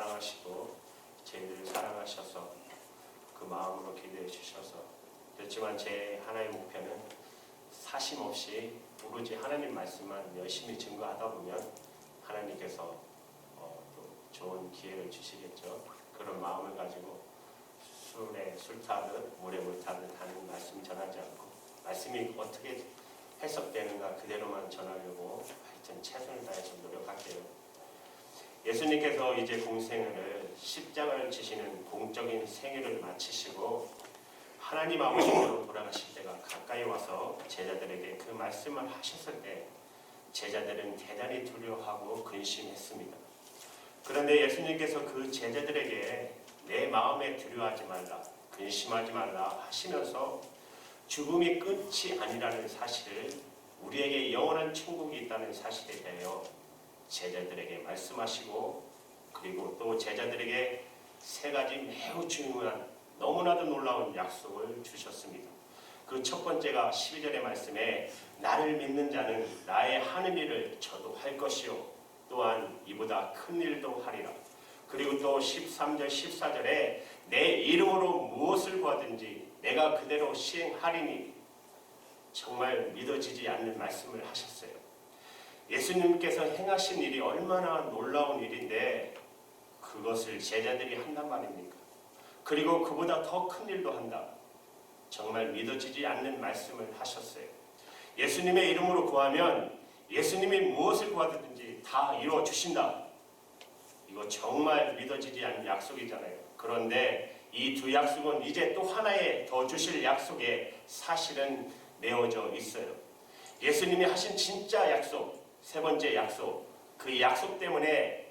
사랑하시고 저희들을 사랑하셔서 그 마음으로 기도해 주셔서 그렇지만 제 하나의 목표는 사심 없이 오로지 하나님 말씀만 열심히 증거하다 보면 하나님께서 또 좋은 기회를 주시겠죠. 그런 마음을 가지고 술에 술 타듯 물에 물 타듯 하는 말씀 전하지 않고 말씀이 어떻게 해석되는가 그대로만 전하려고 하여튼 최선을 다해서 노력할게요. 예수님께서 이제 공생을 십자가를 지시는 공적인 생애를 마치시고 하나님 아버지로 돌아가실 때가 가까이 와서 제자들에게 그 말씀을 하셨을 때 제자들은 대단히 두려워하고 근심했습니다. 그런데 예수님께서 그 제자들에게 내 마음에 두려워하지 말라, 근심하지 말라 하시면서 죽음이 끝이 아니라는 사실을 우리에게 영원한 천국이 있다는 사실에 대하여 제자들에게 말씀하시고 그리고 또 제자들에게 세 가지 매우 중요한 너무나도 놀라운 약속을 주셨습니다. 그 첫 번째가 12절의 말씀에 나를 믿는 자는 나의 하는 일을 저도 할 것이요 또한 이보다 큰 일도 하리라. 그리고 또 13절 14절에 내 이름으로 무엇을 구하든지 내가 그대로 시행하리니 정말 믿어지지 않는 말씀을 하셨어요. 예수님께서 행하신 일이 얼마나 놀라운 일인데 그것을 제자들이 한단 말입니까? 그리고 그보다 더 큰 일도 한다. 정말 믿어지지 않는 말씀을 하셨어요. 예수님의 이름으로 구하면 예수님이 무엇을 구하든지 다 이루어 주신다. 이거 정말 믿어지지 않는 약속이잖아요. 그런데 이 두 약속은 이제 또 하나의 더 주실 약속에 사실은 내어져 있어요. 예수님이 하신 진짜 약속, 세 번째 약속, 그 약속 때문에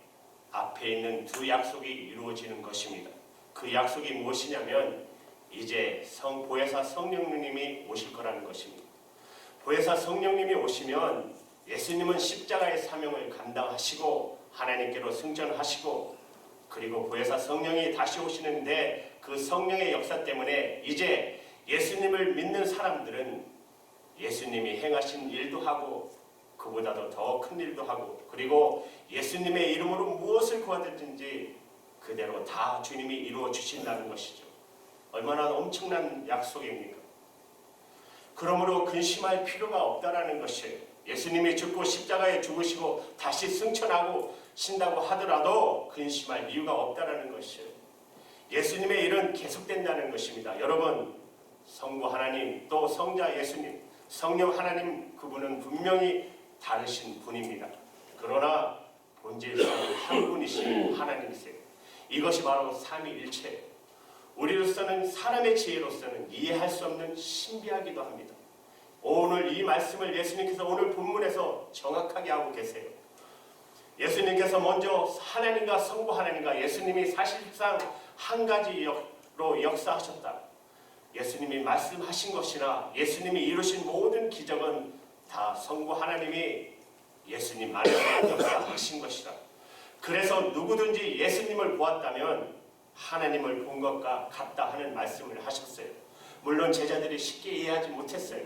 앞에 있는 두 약속이 이루어지는 것입니다. 그 약속이 무엇이냐면 이제 보혜사 성령님이 오실 거라는 것입니다. 보혜사 성령님이 오시면 예수님은 십자가의 사명을 감당하시고 하나님께로 승천하시고 그리고 보혜사 성령이 다시 오시는데 그 성령의 역사 때문에 이제 예수님을 믿는 사람들은 예수님이 행하신 일도 하고 그보다도 더 큰 일도 하고 그리고 예수님의 이름으로 무엇을 구하든지 그대로 다 주님이 이루어 주신다는 것이죠. 얼마나 엄청난 약속입니까? 그러므로 근심할 필요가 없다라는 것이에요. 예수님이 죽고 십자가에 죽으시고 다시 승천하고 신다고 하더라도 근심할 이유가 없다라는 것이에요. 예수님의 일은 계속된다는 것입니다. 여러분, 성부 하나님 또 성자 예수님, 성령 하나님 그분은 분명히 다르신 분입니다. 그러나 본질상 한 분이신 하나님이세요. 이것이 바로 삼위일체예요. 우리로서는 사람의 지혜로서는 이해할 수 없는 신비하기도 합니다. 오늘 이 말씀을 예수님께서 오늘 본문에서 정확하게 하고 계세요. 예수님께서 먼저 하나님과 성부 하나님과 예수님이 사실상 한 가지로 역사하셨다. 예수님이 말씀하신 것이나 예수님이 이루신 모든 기적은 다 성부 하나님이 예수님 안에서 역사하신 것이다. 그래서 누구든지 예수님을 보았다면 하나님을 본 것과 같다 하는 말씀을 하셨어요. 물론 제자들이 쉽게 이해하지 못했어요.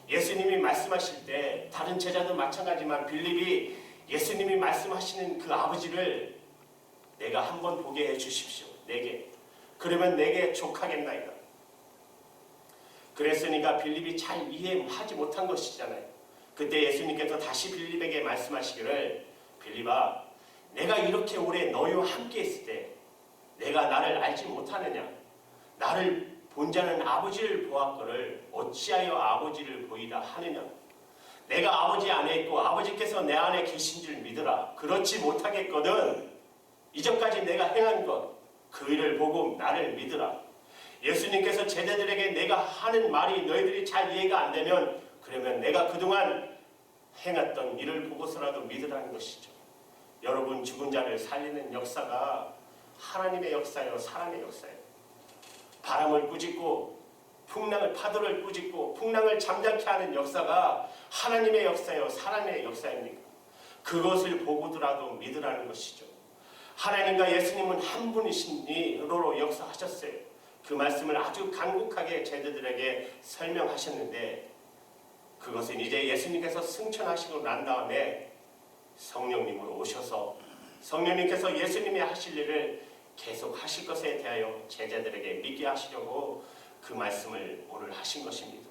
예수님이 말씀하실 때 다른 제자도 마찬가지지만 빌립이 예수님이 말씀하시는 그 아버지를 내가 한번 보게 해 주십시오. 내게. 그러면 내게 족하겠나이다. 그랬으니까 빌립이 잘 이해하지 못한 것이잖아요. 그때 예수님께서 다시 빌립에게 말씀하시기를 빌립아 내가 이렇게 오래 너희와 함께 있을 때 내가 나를 알지 못하느냐? 나를 본 자는 아버지를 보았거늘 어찌하여 아버지를 보이다 하느냐? 내가 아버지 안에 있고 아버지께서 내 안에 계신 줄 믿으라. 그렇지 못하겠거든 이전까지 내가 행한 것 그 일을 보고 나를 믿으라. 예수님께서 제자들에게 내가 하는 말이 너희들이 잘 이해가 안 되면 그러면 내가 그동안 행했던 일을 보고서라도 믿으라는 것이죠. 여러분 죽은 자를 살리는 역사가 하나님의 역사예요. 사람의 역사예요. 바람을 꾸짖고 파도를 꾸짖고 풍랑을 잠잠케 하는 역사가 하나님의 역사예요. 사람의 역사입니까? 그것을 보고더라도 믿으라는 것이죠. 하나님과 예수님은 한 분이시니로 역사하셨어요. 그 말씀을 아주 간곡하게 제자들에게 설명하셨는데 그것은 이제 예수님께서 승천하시고 난 다음에 성령님으로 오셔서 성령님께서 예수님이 하실 일을 계속 하실 것에 대하여 제자들에게 믿게 하시려고 그 말씀을 오늘 하신 것입니다.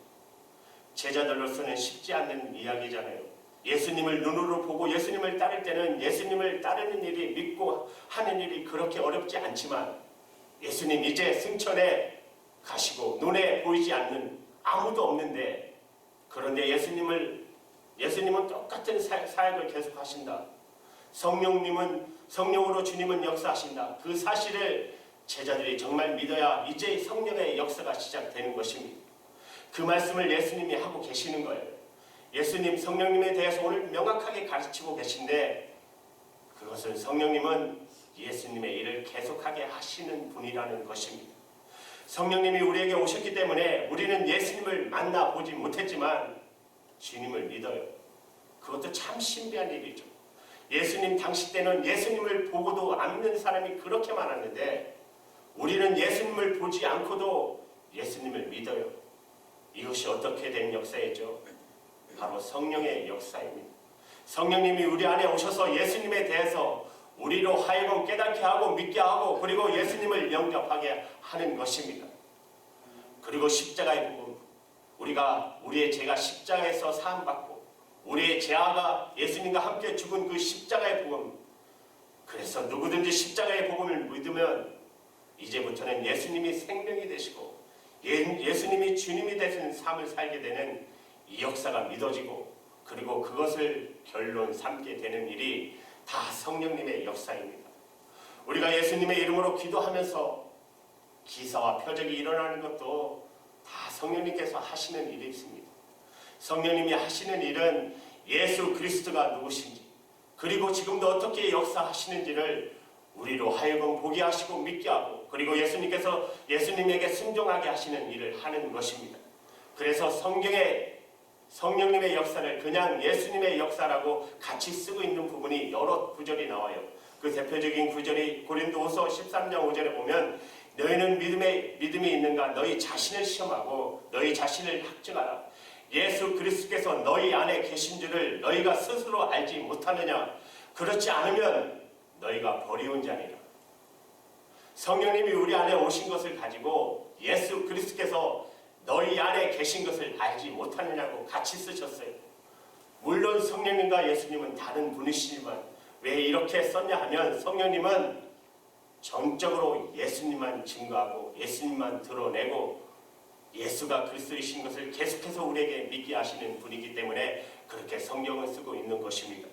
제자들로서는 쉽지 않는 이야기잖아요. 예수님을 눈으로 보고 예수님을 따를 때는 예수님을 따르는 일이, 믿고 하는 일이 그렇게 어렵지 않지만, 예수님 이제 승천에 가시고 눈에 보이지 않는 아무도 없는데, 그런데 예수님은 똑같은 사역을 계속 하신다. 성령으로 주님은 역사하신다. 그 사실을 제자들이 정말 믿어야 이제 성령의 역사가 시작되는 것입니다. 그 말씀을 예수님이 하고 계시는 거예요. 예수님, 성령님에 대해서 오늘 명확하게 가르치고 계신데, 그것은 성령님은 예수님의 일을 계속하게 하시는 분이라는 것입니다. 성령님이 우리에게 오셨기 때문에 우리는 예수님을 만나보지 못했지만 주님을 믿어요. 그것도 참 신비한 일이죠. 예수님 당시 때는 예수님을 보고도 안 믿는 사람이 그렇게 많았는데, 우리는 예수님을 보지 않고도 예수님을 믿어요. 이것이 어떻게 된 역사이죠? 바로 성령의 역사입니다. 성령님이 우리 안에 오셔서 예수님에 대해서 우리로 하여금 깨닫게 하고 믿게 하고, 그리고 예수님을 영접하게 하는 것입니다. 그리고 십자가의 복음, 우리의 죄가 십자가에서 사함받고 우리의 죄가 예수님과 함께 죽은 그 십자가의 복음, 그래서 누구든지 십자가의 복음을 믿으면 이제부터는 예수님이 생명이 되시고 예수님이 주님이 되시는 삶을 살게 되는 이 역사가 믿어지고, 그리고 그것을 결론 삼게 되는 일이 다 성령님의 역사입니다. 우리가 예수님의 이름으로 기도하면서 기사와 표적이 일어나는 것도 다 성령님께서 하시는 일이 있습니다. 성령님이 하시는 일은 예수 그리스도가 누구신지, 그리고 지금도 어떻게 역사하시는지를 우리로 하여금 보게 하시고 믿게 하고, 그리고 예수님에게 순종하게 하시는 일을 하는 것입니다. 그래서 성령님의 역사를 그냥 예수님의 역사라고 같이 쓰고 있는 부분이 여러 구절이 나와요. 그 대표적인 구절이 고린도후서 13장 5절에 보면, 너희는 믿음이 있는가? 너희 자신을 시험하고 너희 자신을 학증하라. 예수 그리스도께서 너희 안에 계신 줄을 너희가 스스로 알지 못하느냐? 그렇지 않으면 너희가 버리운 자니라. 성령님이 우리 안에 오신 것을 가지고 예수 그리스도께서 너희 안에 계신 것을 알지 못하느냐고 같이 쓰셨어요. 물론 성령님과 예수님은 다른 분이시지만 왜 이렇게 썼냐 하면, 성령님은 정적으로 예수님만 증거하고 예수님만 드러내고 예수가 그리스도이신 것을 계속해서 우리에게 믿게 하시는 분이기 때문에 그렇게 성경을 쓰고 있는 것입니다.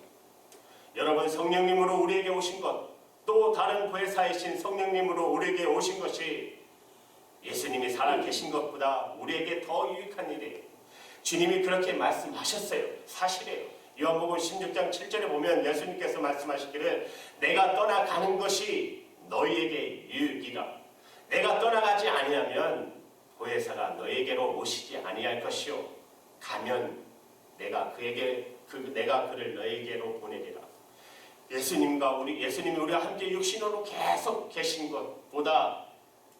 여러분, 성령님으로 우리에게 오신 것, 또 다른 보혜사이신 성령님으로 우리에게 오신 것이 예수님이 살아계신 것보다 우리에게 더 유익한 일이에요. 주님이 그렇게 말씀하셨어요. 사실이에요. 요한복음 16장 7절에 보면 예수님께서 말씀하시기를, 내가 떠나가는 것이 너희에게 유익이라. 내가 떠나가지 아니하면 보혜사가 너희에게로 오시지 아니할 것이요, 가면 내가 그를 너희에게로 보내리라. 예수님이 우리와 함께 육신으로 계속 계신 것보다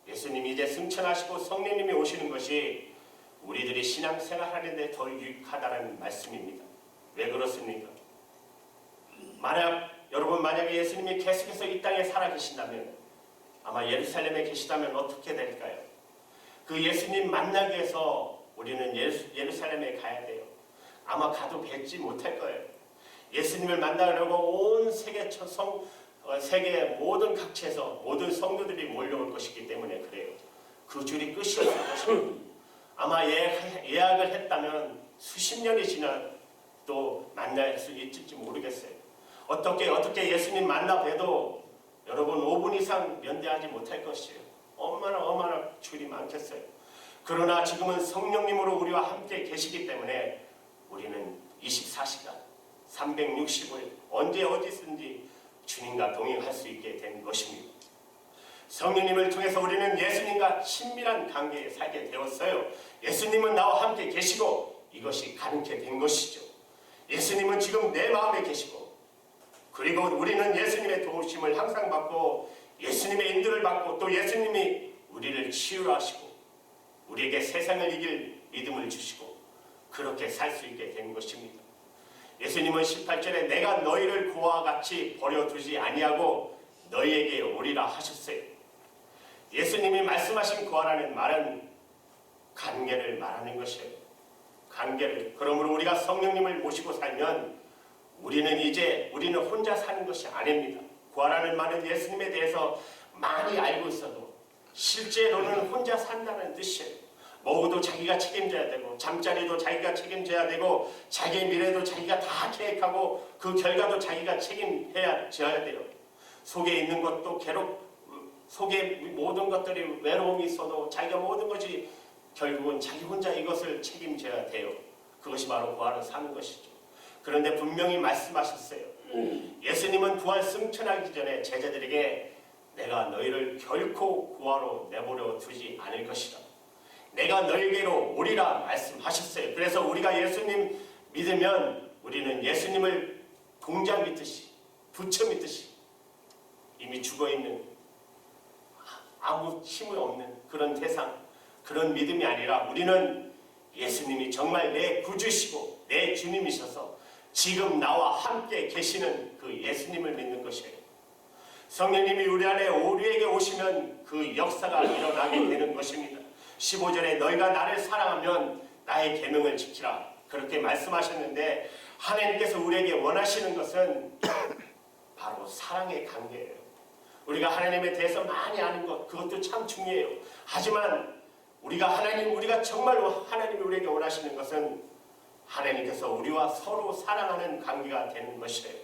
예수님이 이제 승천하시고 성령님이 오시는 것이 우리들이 신앙생활하는 데 더 유익하다는 말씀입니다. 왜 그렇습니까? 만약에 예수님이 계속해서 이 땅에 살아계신다면, 아마 예루살렘에 계시다면 어떻게 될까요? 그 예수님 만나기 위해서 우리는 예루살렘에 가야 돼요. 아마 가도 뵙지 못할 거예요. 예수님을 만나려고 온 세계 모든 각지에서 모든 성도들이 몰려올 것이기 때문에 그래요. 그 줄이 끝이 없을 것입니다. 아마 예약을 했다면 수십 년이 지나 또 만날 수 있을지 모르겠어요. 어떻게 예수님 만나 뵈도 여러분 5분 이상 면대하지 못할 것이에요. 얼마나 줄이 많겠어요. 그러나 지금은 성령님으로 우리와 함께 계시기 때문에 우리는 24시간 365일 언제 어디든지 주님과 동행할 수 있게 된 것입니다. 성령님을 통해서 우리는 예수님과 친밀한 관계에 살게 되었어요. 예수님은 나와 함께 계시고 이것이 가능케 된 것이죠. 예수님은 지금 내 마음에 계시고, 그리고 우리는 예수님의 도우심을 항상 받고 예수님의 인도를 받고, 또 예수님이 우리를 치유하시고 우리에게 세상을 이길 믿음을 주시고 그렇게 살 수 있게 된 것입니다. 예수님은 18절에 내가 너희를 그와 같이 버려두지 아니하고 너희에게 오리라 하셨어요. 예수님이 말씀하신 구하라는 말은 관계를 말하는 것이에요. 관계를. 그러므로 우리가 성령님을 모시고 살면 우리는 혼자 사는 것이 아닙니다. 구하라는 말은 예수님에 대해서 많이 알고 있어도 실제로는 혼자 산다는 뜻이에요. 먹어도 자기가 책임져야 되고 잠자리도 자기가 책임져야 되고 자기의 미래도 자기가 다 계획하고 그 결과도 자기가 책임져야 돼요. 속에 있는 것도 속에 모든 것들이 외로움이 있어도 자기가 모든 것이 결국은 자기 혼자 이것을 책임져야 돼요. 그것이 바로 부활을 사는 것이죠. 그런데 분명히 말씀하셨어요. 예수님은 부활 승천하기 전에 제자들에게 내가 너희를 결코 구하러 내버려 두지 않을 것이다. 내가 너희에게로 오리라 말씀하셨어요. 그래서 우리가 예수님 믿으면 우리는 예수님을 동자 믿듯이 부처 믿듯이 이미 죽어있는 아무 힘이 없는 그런 대상, 그런 믿음이 아니라 우리는 예수님이 정말 내 구주시고 내 주님이셔서 지금 나와 함께 계시는 그 예수님을 믿는 것이에요. 성령님이 우리에게 오시면 그 역사가 일어나게 되는 것입니다. 15절에 너희가 나를 사랑하면 나의 계명을 지키라 그렇게 말씀하셨는데 하나님께서 우리에게 원하시는 것은 바로 사랑의 관계예요. 우리가 하나님에 대해서 많이 아는 것 그것도 참 중요해요. 하지만 우리가 정말로 하나님이 우리에게 원하시는 것은 하나님께서 우리와 서로 사랑하는 관계가 되는 것이에요.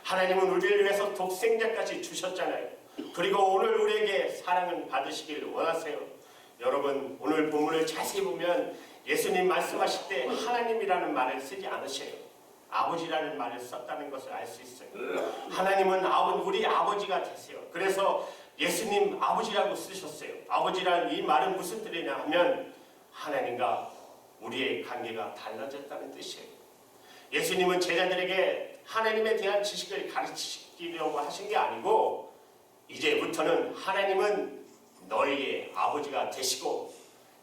하나님은 우리를 위해서 독생자까지 주셨잖아요. 그리고 오늘 우리에게 사랑을 받으시길 원하세요. 여러분 오늘 본문을 자세히 보면 예수님 말씀하실 때 하나님이라는 말을 쓰지 않으셔요. 아버지라는 말을 썼다는 것을 알 수 있어요. 하나님은 우리 아버지가 되세요. 그래서 예수님 아버지라고 쓰셨어요. 아버지라는 이 말은 무슨 뜻이냐 하면 하나님과 우리의 관계가 달라졌다는 뜻이에요. 예수님은 제자들에게 하나님에 대한 지식을 가르치려고 하신 게 아니고 이제부터는 하나님은 너희의 아버지가 되시고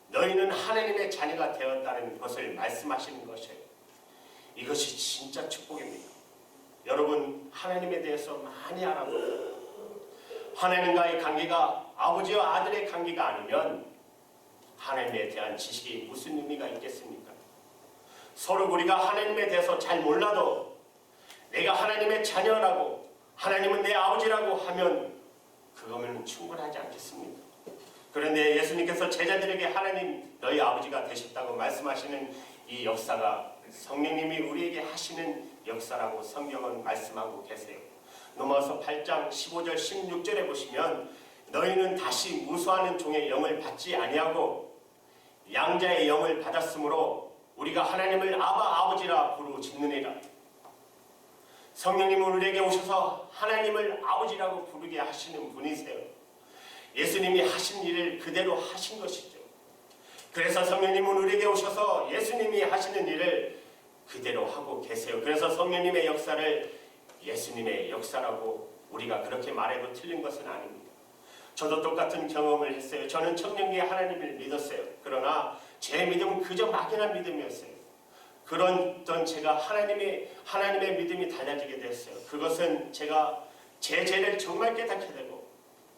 너희는 하나님의 자녀가 되었다는 것을 말씀하시는 것이에요. 이것이 진짜 축복입니다. 여러분 하나님에 대해서 많이 알아보고 하나님과의 관계가 아버지와 아들의 관계가 아니면 하나님에 대한 지식이 무슨 의미가 있겠습니까? 서로 우리가 하나님에 대해서 잘 몰라도 내가 하나님의 자녀라고 하나님은 내 아버지라고 하면 그거면 충분하지 않겠습니까? 그런데 예수님께서 제자들에게 하나님 너희 아버지가 되셨다고 말씀하시는 이 역사가 성령님이 우리에게 하시는 역사라고 성경은 말씀하고 계세요. 로마서 8장 15절 16절에 보시면 너희는 다시 무수하는 종의 영을 받지 아니하고 양자의 영을 받았으므로 우리가 하나님을 아버지라 부르짖느니라. 성령님은 우리에게 오셔서 하나님을 아버지라고 부르게 하시는 분이세요. 예수님이 하신 일을 그대로 하신 것이죠. 그래서 성령님은 우리에게 오셔서 예수님이 하시는 일을 그대로 하고 계세요. 그래서 성령님의 역사를 예수님의 역사라고 우리가 그렇게 말해도 틀린 것은 아닙니다. 저도 똑같은 경험을 했어요. 저는 청년기에 하나님을 믿었어요. 그러나 제 믿음은 그저 막연한 믿음이었어요. 그런 제가 하나님의 믿음이 달라지게 됐어요. 그것은 제가 제 죄를 정말 깨닫게 되고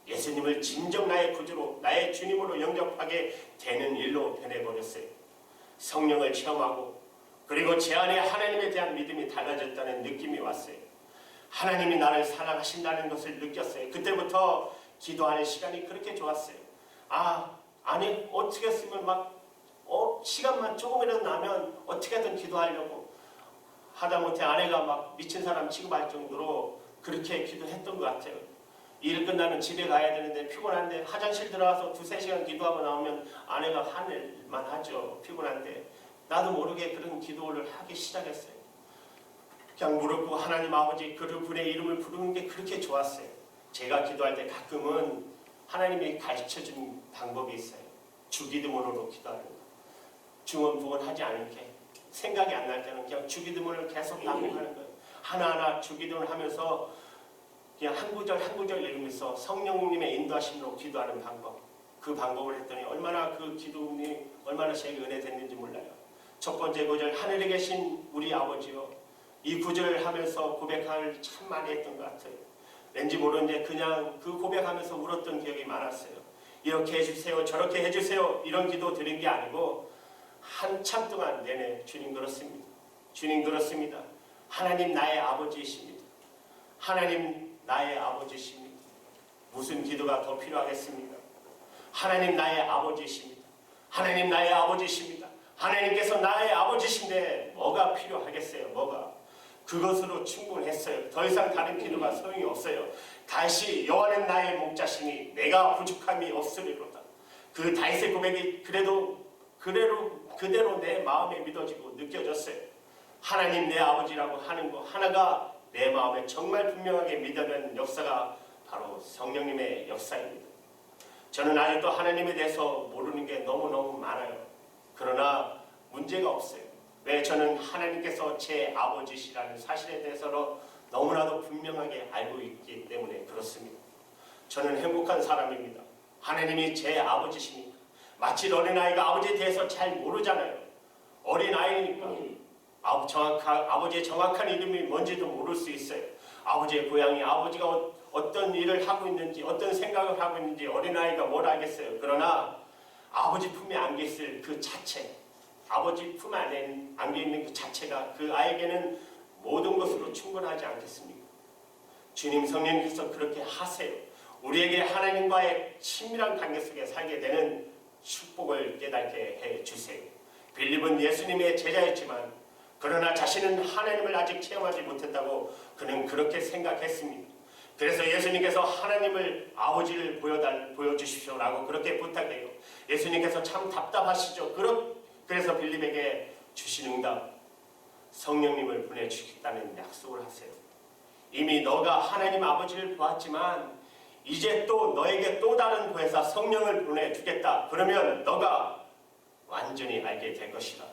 예수님을 진정 나의 구주로 나의 주님으로 영접하게 되는 일로 변해버렸어요. 성령을 체험하고 그리고 제 안에 하나님에 대한 믿음이 달라졌다는 느낌이 왔어요. 하나님이 나를 사랑하신다는 것을 느꼈어요. 그때부터 기도하는 시간이 그렇게 좋았어요. 아니 어떻게 했으면 시간만 조금이라도 나면 어떻게든 기도하려고 하다못해 아내가 막 미친 사람 취급할 정도로 그렇게 기도했던 것 같아요. 일 끝나면 집에 가야 되는데 피곤한데 화장실 들어가서 2-3시간 기도하고 나오면 아내가 화낼만 하죠. 피곤한데 나도 모르게 그런 기도를 하기 시작했어요. 그냥 무릎 꿇고 하나님 아버지 그분의 이름을 부르는 게 그렇게 좋았어요. 제가 기도할 때 가끔은 하나님이 가르쳐준 방법이 있어요. 주기도문으로 기도하는 거. 중언부언 하지 않게 생각이 안 날 때는 그냥 주기도문을 계속 반복하는 거예요. 하나하나 주기도문을 하면서 그냥 한 구절 한 구절 읽으면서 성령님의 인도하심으로 기도하는 방법. 그 방법을 했더니 얼마나 그 기도문이 얼마나 제게 은혜 됐는지 몰라요. 첫 번째 구절 하늘에 계신 우리 아버지여 이 구절을 하면서 고백을 참 많이 했던 것 같아요. 왠지 모르는데 그냥 그 고백하면서 울었던 기억이 많았어요. 이렇게 해주세요, 저렇게 해주세요, 이런 기도 드린 게 아니고 한참 동안 내내 주님 그렇습니다. 주님 그렇습니다. 하나님 나의 아버지이십니다. 하나님 나의 아버지이십니다. 무슨 기도가 더 필요하겠습니까? 하나님 나의 아버지이십니다. 하나님 나의 아버지이십니다. 하나님께서 나의 아버지신데 뭐가 필요하겠어요? 뭐가? 그것으로 충분했어요. 더 이상 다른 기도가 소용이 없어요. 다시 여호와는 나의 목자시니 내가 부족함이 없으리로다. 그 다윗의 고백이 그대로 내 마음에 믿어지고 느껴졌어요. 하나님 내 아버지라고 하는 거 하나가 내 마음에 정말 분명하게 믿어지는 역사가 바로 성령님의 역사입니다. 저는 아직도 하나님에 대해서 모르는 게 너무너무 많아요. 그러나 문제가 없어요. 왜? 저는 하나님께서 제 아버지시라는 사실에 대해서 너무나도 분명하게 알고 있기 때문에 그렇습니다. 저는 행복한 사람입니다. 하나님이 제 아버지시니까. 마치 어린아이가 아버지에 대해서 잘 모르잖아요. 어린아이니까 아버지의 정확한 이름이 뭔지도 모를 수 있어요. 아버지의 고향이, 아버지가 어떤 일을 하고 있는지, 어떤 생각을 하고 있는지 어린아이가 뭘 알겠어요. 그러나 아버지 품에 안겨있을 그 자체, 아버지 품 안에 안겨있는 그 자체가 그 아이에게는 모든 것으로 충분하지 않겠습니까? 주님 성령님께서 그렇게 하세요. 우리에게 하나님과의 친밀한 관계 속에 살게 되는 축복을 깨닫게 해주세요. 빌립은 예수님의 제자였지만 그러나 자신은 하나님을 아직 체험하지 못했다고 그는 그렇게 생각했습니다. 그래서 예수님께서 하나님을 아버지를 보여주십시오라고 그렇게 부탁해요. 예수님께서 참 답답하시죠. 그래서 빌립에게 주신 응답, 성령님을 보내주겠다는 약속을 하세요. 이미 너가 하나님 아버지를 보았지만 이제 또 너에게 또 다른 보혜사 성령을 보내주겠다. 그러면 너가 완전히 알게 될 것이다.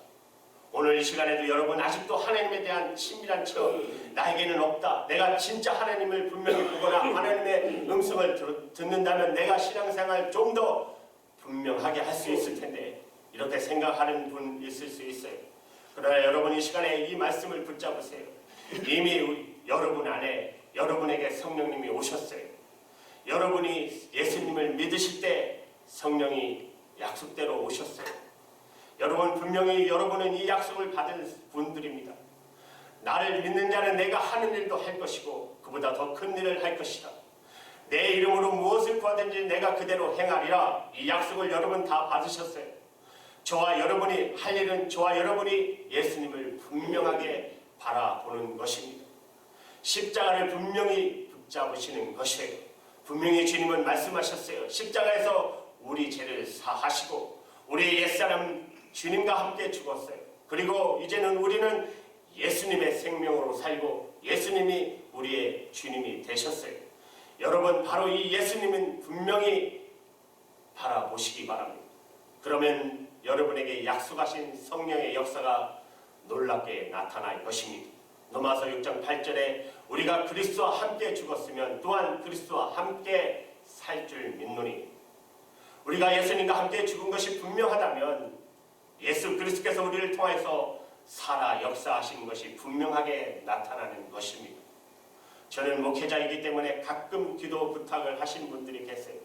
오늘 이 시간에도 여러분 아직도 하나님에 대한 친밀한 체험 나에게는 없다. 내가 진짜 하나님을 분명히 보거나 하나님의 음성을 듣는다면 내가 신앙생활 좀 더 분명하게 할 수 있을 텐데 이렇게 생각하는 분 있을 수 있어요. 그러나 여러분 이 시간에 이 말씀을 붙잡으세요. 이미 여러분 안에 여러분에게 성령님이 오셨어요. 여러분이 예수님을 믿으실 때 성령이 약속대로 오셨어요. 여러분 분명히 여러분은 이 약속을 받은 분들입니다. 나를 믿는 자는 내가 하는 일도 할 것이고 그보다 더 큰 일을 할 것이다. 내 이름으로 무엇을 구하든지 내가 그대로 행하리라. 이 약속을 여러분 다 받으셨어요. 저와 여러분이 할 일은 저와 여러분이 예수님을 분명하게 바라보는 것입니다. 십자가를 분명히 붙잡으시는 것이에요. 분명히 주님은 말씀하셨어요. 십자가에서 우리 죄를 사하시고 우리 옛사람 주님과 함께 죽었어요. 그리고 이제는 우리는 예수님의 생명으로 살고 예수님이 우리의 주님이 되셨어요. 여러분 바로 이 예수님은 분명히 바라보시기 바랍니다. 그러면 여러분에게 약속하신 성령의 역사가 놀랍게 나타날 것입니다. 로마서 6장 8절에 우리가 그리스도와 함께 죽었으면 또한 그리스도와 함께 살 줄 믿노니. 우리가 예수님과 함께 죽은 것이 분명하다면 예수 그리스도께서 우리를 통해서 살아 역사하신 것이 분명하게 나타나는 것입니다. 저는 목회자이기 때문에 가끔 기도 부탁을 하시는 분들이 계세요.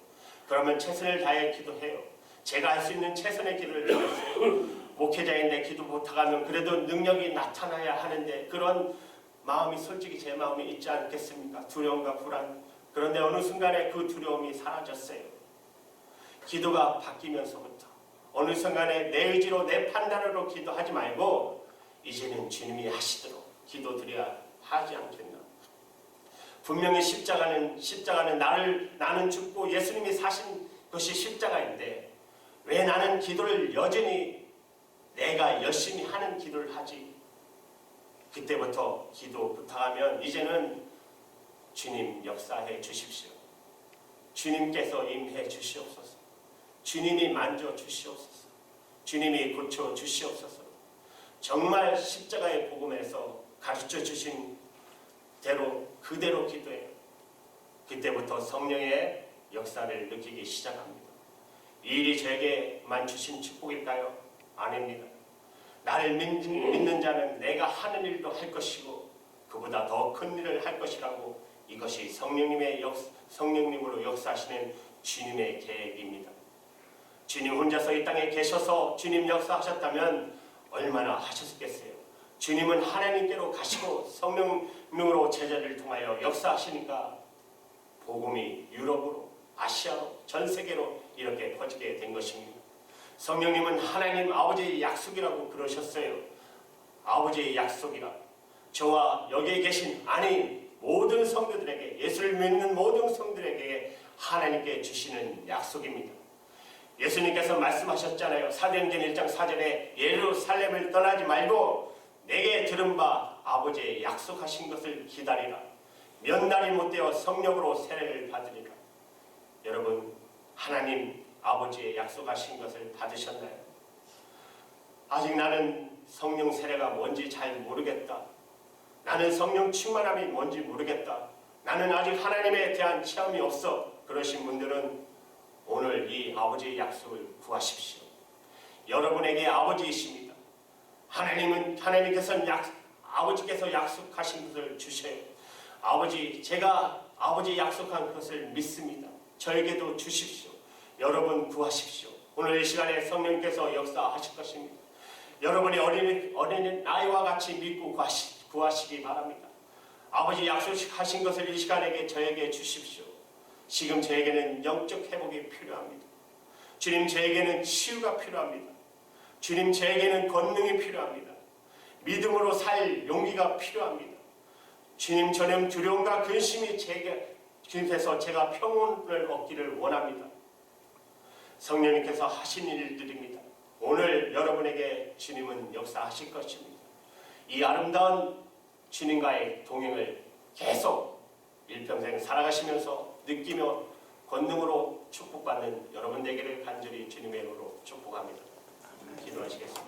그러면 최선을 다해 기도해요. 제가 할 수 있는 최선의 기도를 드렸어요. 목회자인데 기도 부탁하면 그래도 능력이 나타나야 하는데 그런 마음이 솔직히 제 마음이 있지 않겠습니까? 두려움과 불안. 그런데 어느 순간에 그 두려움이 사라졌어요. 기도가 바뀌면서부터 어느 순간에 내 의지로 내 판단으로 기도하지 말고 이제는 주님이 하시도록 기도드려야 하지 않겠나. 분명히 십자가는 나는 죽고 예수님이 사신 것이 십자가인데 왜 나는 기도를 여전히 내가 열심히 하는 기도를 하지? 그때부터 기도 부탁하면 이제는 주님 역사해 주십시오. 주님께서 임해 주시옵소서. 주님이 만져 주시옵소서. 주님이 고쳐 주시옵소서. 정말 십자가의 복음에서 가르쳐 주신 대로 그대로 기도해요. 그때부터 성령의 역사를 느끼기 시작합니다. 이 일이 저에게만 주신 축복일까요? 아닙니다. 나를 믿는 자는 내가 하는 일도 할 것이고 그보다 더 큰 일을 할 것이라고 이것이 성령님으로 역사하시는 주님의 계획입니다. 주님 혼자서 이 땅에 계셔서 주님 역사하셨다면 얼마나 하셨겠어요. 주님은 하나님께로 가시고 성령으로 제자를 통하여 역사하시니까 복음이 유럽으로, 아시아로, 전 세계로 이렇게 퍼지게 된 것입니다. 성령님은 하나님 아버지의 약속이라고 그러셨어요. 아버지의 약속이라. 저와 여기에 계신 모든 성도들에게, 예수를 믿는 모든 성도들에게 하나님께 주시는 약속입니다. 예수님께서 말씀하셨잖아요. 사도행전 1장 4절에 예루살렘을 떠나지 말고 내게 들은 바 아버지의 약속하신 것을 기다리라. 몇 날이 못되어 성령으로 세례를 받으리라. 여러분, 하나님 아버지의 약속하신 것을 받으셨나요? 아직 나는 성령 세례가 뭔지 잘 모르겠다. 나는 성령 충만함이 뭔지 모르겠다. 나는 아직 하나님에 대한 체험이 없어. 그러신 분들은 오늘 이 아버지의 약속을 구하십시오. 여러분에게 아버지이십니다. 하나님께서는 아버지께서 약속하신 것을 주셔요. 아버지, 제가 아버지 약속한 것을 믿습니다. 저에게도 주십시오. 여러분 구하십시오. 오늘 이 시간에 성령께서 역사하실 것입니다. 여러분이 어린이 나이와 같이 믿고 구하시기 바랍니다. 아버지 약속하신 것을 이 시간에 저에게 주십시오. 지금 저에게는 영적 회복이 필요합니다. 주님, 저에게는 치유가 필요합니다. 주님, 저에게는 권능이 필요합니다. 믿음으로 살 용기가 필요합니다. 주님, 저는 두려움과 근심이 주님께서 제가 평온을 얻기를 원합니다. 성령님께서 하신 일들입니다. 오늘 여러분에게 주님은 역사하실 것입니다. 이 아름다운 주님과의 동행을 계속 일평생 살아가시면서 느끼며 권능으로 축복받는 여러분 되기를 간절히 주님의 이름으로 축복합니다. 기도하시겠습니다.